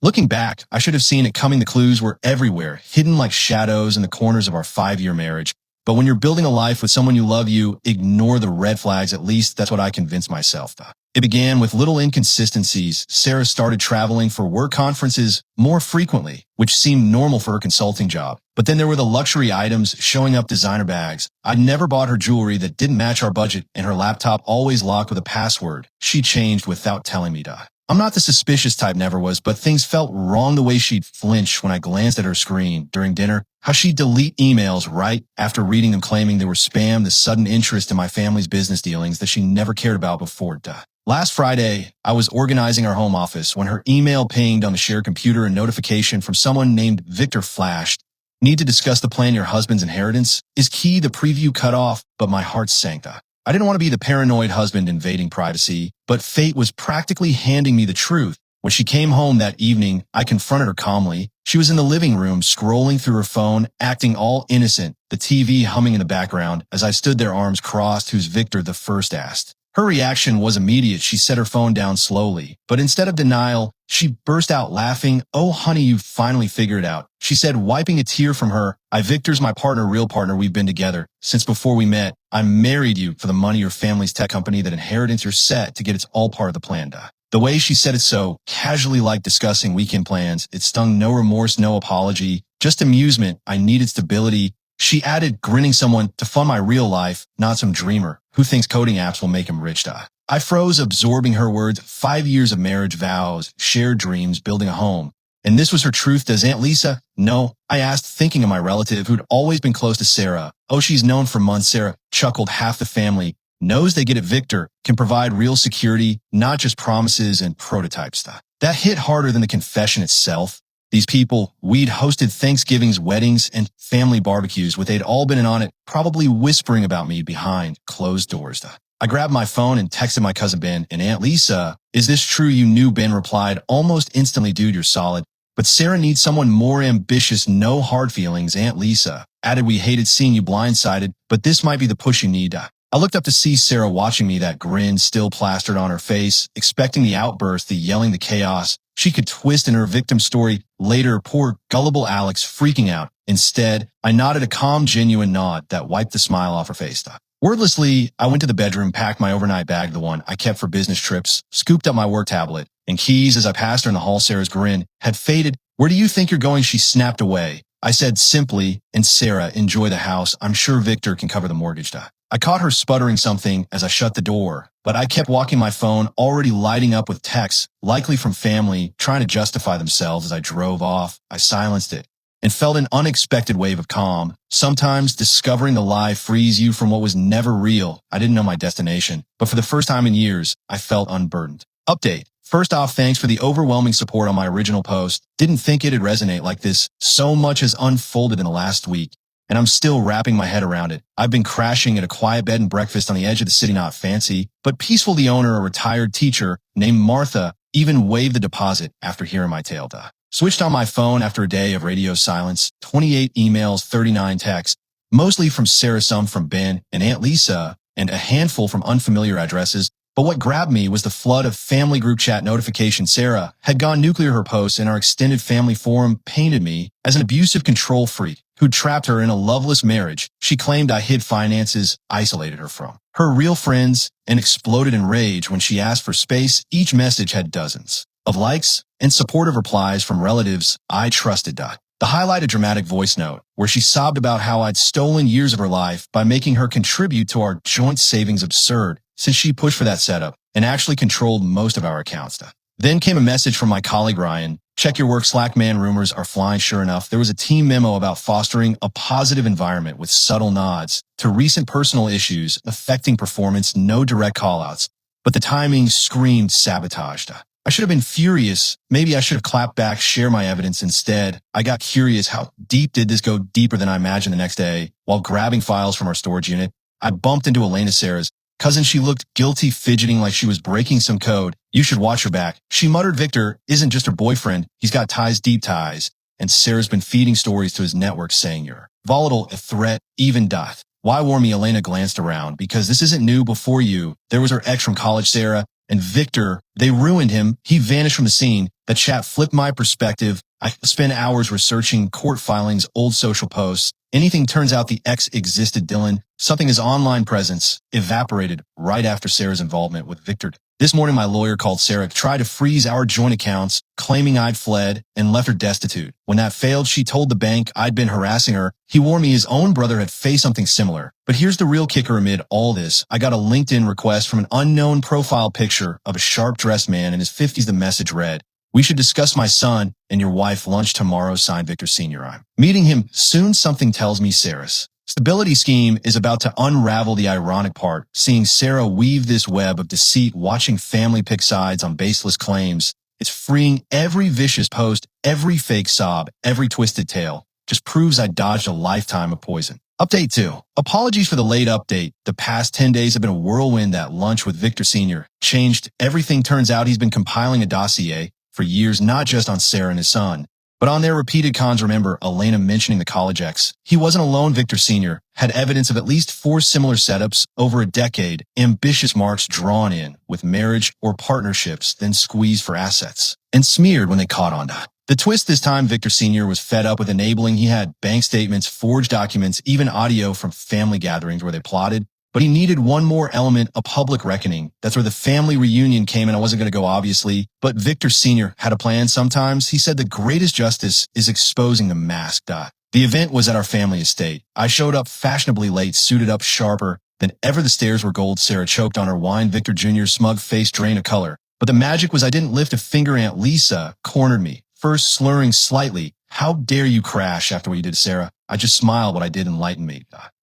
Looking back, I should have seen it coming. The clues were everywhere, hidden like shadows in the corners of our 5-year marriage. But when you're building a life with someone you love, you ignore the red flags. At least that's what I convinced myself. It began with little inconsistencies. Sarah started traveling for work conferences more frequently, which seemed normal for her consulting job. But then there were the luxury items showing up: designer bags. I never bought her jewelry that didn't match our budget, and her laptop always locked with a password she changed without telling me. I'm not the suspicious type, never was, but things felt wrong. The way she'd flinch when I glanced at her screen during dinner, how she'd delete emails right after reading them claiming they were spam, the sudden interest in my family's business dealings that she never cared about before. Last Friday, I was organizing our home office when her email pinged on the shared computer. A notification from someone named Victor flashed. Need to discuss the plan. Your husband's inheritance is key. The preview cut off, but my heart sank. I didn't want to be the paranoid husband invading privacy, but fate was practically handing me the truth. When she came home that evening, I confronted her calmly. She was in the living room, scrolling through her phone, acting all innocent, the TV humming in the background as I stood there, arms crossed. Who's Victor? The first asked. Her reaction was immediate. She set her phone down slowly, but instead of denial, she burst out laughing. Oh, honey, you finally figured it out, she said, wiping a tear from her eye. Victor's my partner, real partner. We've been together since before we met. I married you for the money. Your family's tech company, that inheritance you're set to get, it's all part of the plan. The way she said it so casually, like discussing weekend plans, it stung. No remorse, no apology, just amusement. I needed stability. She added, grinning, someone to fund my real life, not some dreamer who thinks coding apps will make him rich. I froze, absorbing her words. 5 years of marriage, vows, shared dreams, building a home. And this was her truth. Does Aunt Lisa know? I asked, thinking of my relative who'd always been close to Sarah. Oh, she's known for months. Sarah chuckled. Half the family knows. They get it. Victor can provide real security, not just promises and prototype stuff. That hit harder than the confession itself. These people, we'd hosted Thanksgivings, weddings, and family barbecues with. They'd all been in on it, probably whispering about me behind closed doors. I grabbed my phone and texted my cousin Ben. And Aunt Lisa, is this true? You knew? Ben replied almost instantly. Dude, you're solid. But Sarah needs someone more ambitious. No hard feelings. Aunt Lisa added, we hated seeing you blindsided, but this might be the push you need. I looked up to see Sarah watching me, that grin still plastered on her face, expecting the outburst, the yelling, the chaos she could twist in her victim story later. Poor gullible Alex freaking out. Instead, I nodded, a calm, genuine nod that wiped the smile off her face. Wordlessly, I went to the bedroom, packed my overnight bag, the one I kept for business trips, scooped up my work tablet and keys. As I passed her in the hall, Sarah's grin had faded. Where do you think you're going? She snapped away. I said simply, and Sarah, enjoy the house. I'm sure Victor can cover the mortgage. I caught her sputtering something as I shut the door, but I kept walking, my phone already lighting up with texts, likely from family, trying to justify themselves. As I drove off, I silenced it and felt an unexpected wave of calm. Sometimes discovering the lie frees you from what was never real. I didn't know my destination, but for the first time in years, I felt unburdened. Update. First off, thanks for the overwhelming support on my original post. Didn't think it'd resonate like this. So much has unfolded in the last week, and I'm still wrapping my head around it. I've been crashing at a quiet bed and breakfast on the edge of the city, not fancy, but peaceful. The owner, a retired teacher named Martha, even waived the deposit after hearing my tale. Switched on my phone after a day of radio silence, 28 emails, 39 texts, mostly from Sarah, some from Ben and Aunt Lisa, and a handful from unfamiliar addresses. But what grabbed me was the flood of family group chat notifications. Sarah had gone nuclear. Her posts in our extended family forum painted me as an abusive control freak who'd trapped her in a loveless marriage. She claimed I hid finances, isolated her from her real friends, and exploded in rage when she asked for space. Each message had dozens of likes and supportive replies from relatives I trusted. The highlighted dramatic voice note where she sobbed about how I'd stolen years of her life by making her contribute to our joint savings. Absurd, since she pushed for that setup and actually controlled most of our accounts. Then came a message from my colleague Ryan. Check your work Slack, man, rumors are flying. Sure enough, there was a team memo about fostering a positive environment with subtle nods to recent personal issues affecting performance. No direct callouts, but the timing screamed sabotaged. I should have been furious. Maybe I should have clapped back, share my evidence. Instead, I got curious. How deep did this go? Deeper than I imagined. The next day, while grabbing files from our storage unit, I bumped into Elena, Sarah's cousin. She looked guilty, fidgeting like she was breaking some code. You should watch her back, she muttered. Victor isn't just her boyfriend. He's got ties, deep ties. And Sarah's been feeding stories to his network saying you're volatile, a threat, even death. Why warn me? Elena glanced around. Because this isn't new. Before you, there was her ex from college, Sarah, and Victor. They ruined him. He vanished from the scene. The chat flipped my perspective. I spent hours researching court filings, old social posts. Anything turns out the ex existed. Dylan, something his online presence evaporated right after Sarah's involvement with Victor. This morning, my lawyer called Sarah, tried to freeze our joint accounts, claiming I'd fled and left her destitute. When that failed, she told the bank I'd been harassing her. He warned me his own brother had faced something similar. But here's the real kicker amid all this. I got a LinkedIn request from an unknown profile picture of a sharp-dressed man in his 50s. The message read, "We should discuss my son and your wife lunch tomorrow, signed Victor Sr. I'm meeting him soon. Something tells me Sarah's stability scheme is about to unravel. The ironic part, seeing Sarah weave this web of deceit, watching family pick sides on baseless claims. It's freeing. Every vicious post, every fake sob, every twisted tale just proves I dodged a lifetime of poison." Update 2. Apologies for the late update. The past 10 days have been a whirlwind. That lunch with Victor Sr. changed everything. Turns out he's been compiling a dossier for years, not just on Sarah and his son, but on their repeated cons. Remember Elena mentioning the college ex? He wasn't alone. Victor Sr. had evidence of at least 4 similar setups over a decade, ambitious marks drawn in with marriage or partnerships, then squeezed for assets and smeared when they caught on. The twist this time, Victor Sr. was fed up with enabling. He had bank statements, forged documents, even audio from family gatherings where they plotted. But he needed one more element, a public reckoning. That's where the family reunion came in. I wasn't going to go, obviously, but Victor Sr. had a plan. Sometimes he said the greatest justice is exposing the mask. The event was at our family estate. I showed up fashionably late, suited up sharper than ever. The stairs were gold. Sarah choked on her wine. Victor Jr.'s smug face drained of color. But the magic was I didn't lift a finger. Aunt Lisa cornered me, first slurring slightly. "How dare you crash after what you did to Sarah?" I just smiled. What I did enlightened me.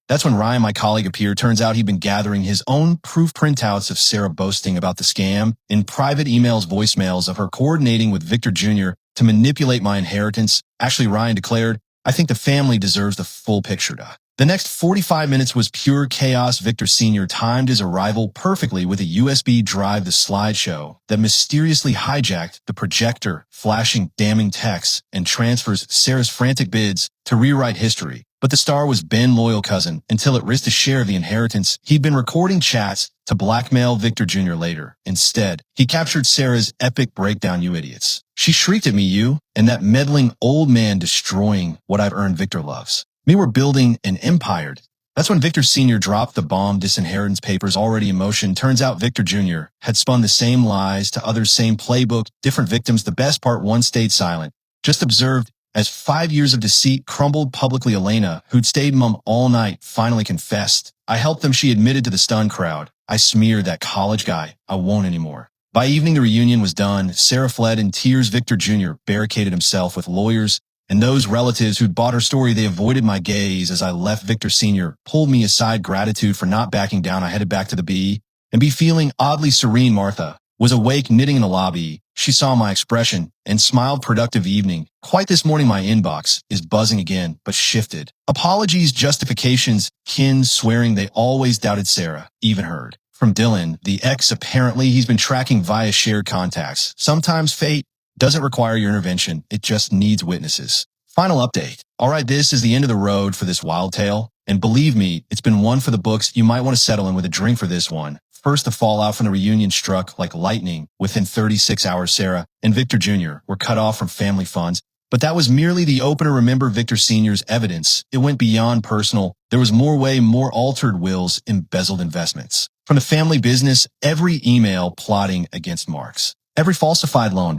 That's when Ryan, my colleague, appeared. Turns out he'd been gathering his own proof printouts of Sarah boasting about the scam in private emails, voicemails of her coordinating with Victor Jr. to manipulate my inheritance. Actually, Ryan declared, "I think the family deserves the full picture." The next 45 minutes was pure chaos. Victor Sr. timed his arrival perfectly with a USB drive, the slideshow that mysteriously hijacked the projector, flashing damning texts and transfers Sarah's frantic bids to rewrite history. But the star was Ben, loyal cousin, until it risked a share of the inheritance. He'd been recording chats to blackmail Victor Jr. later. Instead, he captured Sarah's epic breakdown. "You idiots." She shrieked at me, "You and that meddling old man destroying what I've earned." Victor loves me. We're building an empire. That's when Victor Sr. dropped the bomb. Disinheritance papers already in motion. Turns out Victor Jr. had spun the same lies to others, same playbook, different victims. The best part, one stayed silent, just observed as 5 years of deceit crumbled publicly. Elena, who'd stayed mum all night, finally confessed. "I helped them," she admitted to the stunned crowd. "I smeared that college guy. I won't anymore." By evening, the reunion was done. Sarah fled in tears. Victor Jr. barricaded himself with lawyers and those relatives who'd bought her story. They avoided my gaze as I left. Victor Sr. pulled me aside. Gratitude for not backing down. I headed back to the B and B feeling oddly serene. Martha was awake, knitting in the lobby. She saw my expression and smiled. "Productive evening." Quite this morning, my inbox is buzzing again, but shifted. Apologies, justifications, kin swearing they always doubted Sarah. Even heard from Dylan, the ex. Apparently, he's been tracking via shared contacts. Sometimes fate doesn't require your intervention. It just needs witnesses. Final update. All right, this is the end of the road for this wild tale. And believe me, it's been one for the books. You might want to settle in with a drink for this one. First, the fallout from the reunion struck like lightning. Within 36 hours, Sarah and Victor Jr. were cut off from family funds. But that was merely the opener. Remember Victor Sr.'s evidence. It went beyond personal. There was more altered wills, embezzled investments. From the family business, every email plotting against Marks. Every falsified loan.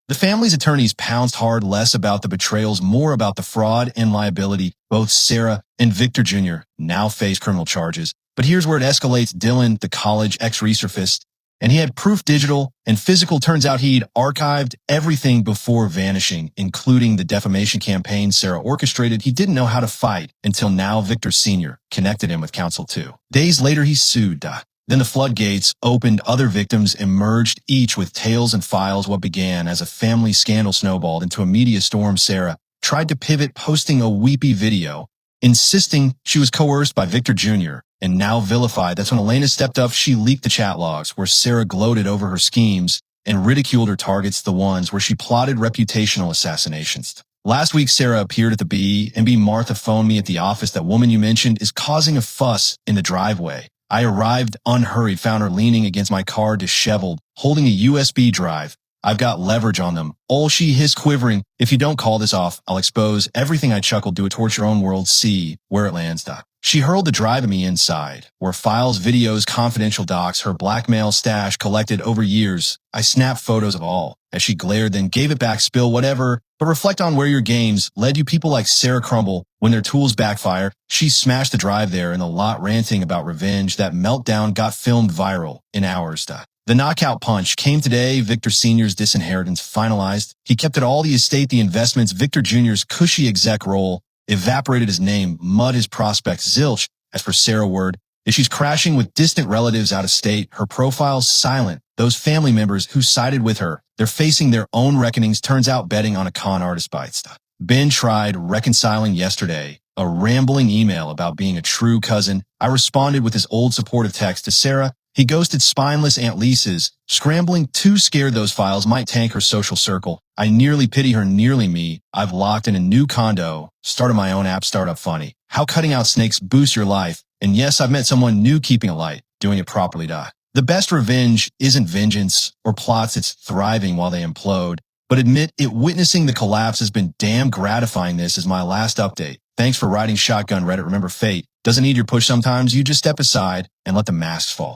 The family's attorneys pounced hard, less about the betrayals, more about the fraud and liability. Both Sarah and Victor Jr. now face criminal charges. But here's where it escalates. Dylan, the college ex-resurfaced, and he had proof, digital and physical. Turns out he'd archived everything before vanishing, including the defamation campaign Sarah orchestrated. He didn't know how to fight until now. Victor Sr. connected him with counsel too. Days later, he sued. Then the floodgates opened. Other victims emerged, each with tales and files. What began as a family scandal snowballed into a media storm. Sarah tried to pivot, posting a weepy video, insisting she was coerced by Victor Jr. and now vilified. That's when Elena stepped up. She leaked the chat logs where Sarah gloated over her schemes and ridiculed her targets, the ones where she plotted reputational assassinations. Last week, Sarah appeared at the B&B. Martha phoned me at the office. "That woman you mentioned is causing a fuss in the driveway." I arrived unhurried, found her leaning against my car, disheveled, holding a USB drive. I've got leverage on them. All she hissed, quivering. If you don't call this off, I'll expose everything. I chuckled. Do it towards your own world. See where it lands. She hurled the drive at me inside, where files, videos, confidential docs, her blackmail stash collected over years. I snapped photos of all. As she glared, then gave it back. Spill whatever, but reflect on where your games led you. People like Sarah Crumble, when their tools backfire. She smashed the drive there in the lot, ranting about revenge. That meltdown got filmed viral in hours. The knockout punch came today. Victor Sr.'s disinheritance finalized. He kept it all, the estate, the investments. Victor Jr.'s cushy exec role evaporated, his name, mud, his prospects, zilch. As for Sarah, word is she's crashing with distant relatives out of state. Her profile's silent. Those family members who sided with her, they're facing their own reckonings. Turns out betting on a con artist bites. Ben tried reconciling yesterday, a rambling email about being a true cousin. I responded with his old supportive text to Sarah. He ghosted spineless Aunt Lisa's, scrambling, too scared those files might tank her social circle. I nearly pity her, nearly me. I've locked in a new condo, started my own app, startup. Funny how cutting out snakes boosts your life. And yes, I've met someone new, keeping it light, doing it properly. The best revenge isn't vengeance or plots, it's thriving while they implode. But admit it, witnessing the collapse has been damn gratifying. This is my last update. Thanks for riding shotgun, Reddit. Remember, fate doesn't need your push. Sometimes you just step aside and let the masks fall.